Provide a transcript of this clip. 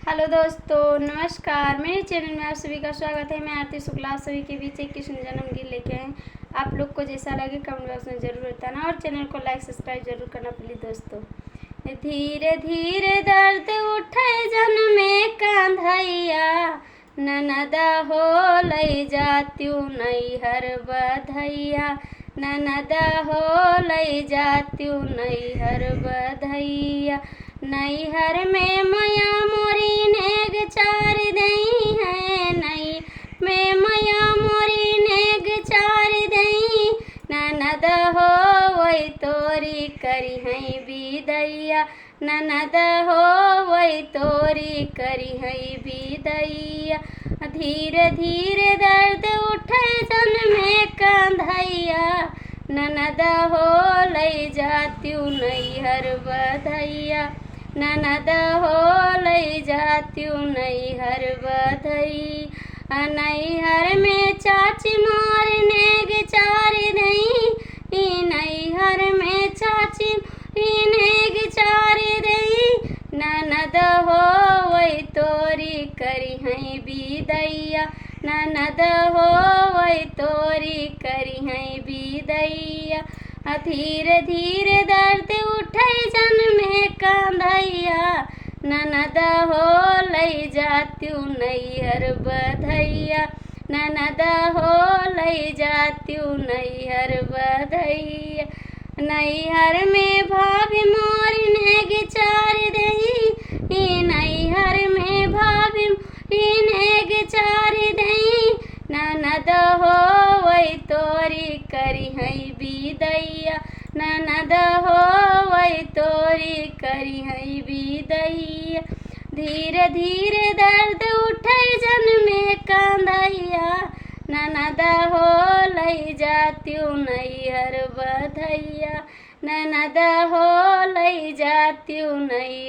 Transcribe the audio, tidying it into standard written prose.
Hello दोस्तों, नमस्कार। मेरे चैनल में आप सभी का स्वागत है। मैं आरती शुक्ला आप सभी के बीच एक कृष्ण जन्म गीत लेके आए। आप लोग को जैसा लगे कमेंट बॉक्स में ज़रूर बताना और चैनल को लाइक सब्सक्राइब जरूर करना प्लीज़ दोस्तों। धीरे धीरे दर्द उठे जन में कांधैया, ननदा हो लई जात्यू नैहर बधैया, ननदा हो लई जात्यू नैहर बधैया। नैहर में मैया मोरी नेग चार दई है, नई में मैया मोरी नेग चार दई, ननद हो वही तोरी करी है बिदैया, ननद हो वही तोरी करी है बिदैया। धीरे धीरे दर्द उठे जन में कंधैया, ननद हो लई जात्यू नैहर बधैया, ननद हो लई जात्यू नैहर बधई। नैहर में चाची मार नेग चार दई, नैहर में चाची नेग चार दई, ननद हो वही तोरी करी है बिदैया, ननद हो वही तोरी करी है बिदैया। धीरे धीरे दर्द उठे जन में कंधैया, ननद हो लई जात्यू नैहर बधैया, ननद हो लई जात्यू नैहर बधैया। नैहर में भाभी मोर नेग चार दई, नैहर में भाभी नेग चार दई, ननद हो वही तोरी करी है बिदैया, ननद हो वही तोरी करी है बिदैया। धीरे धीरे दर्द उठे जन में कंधैया, ननद हो लई जात्यू नैहर बधैया, ननद हो लई जात्यू नैहर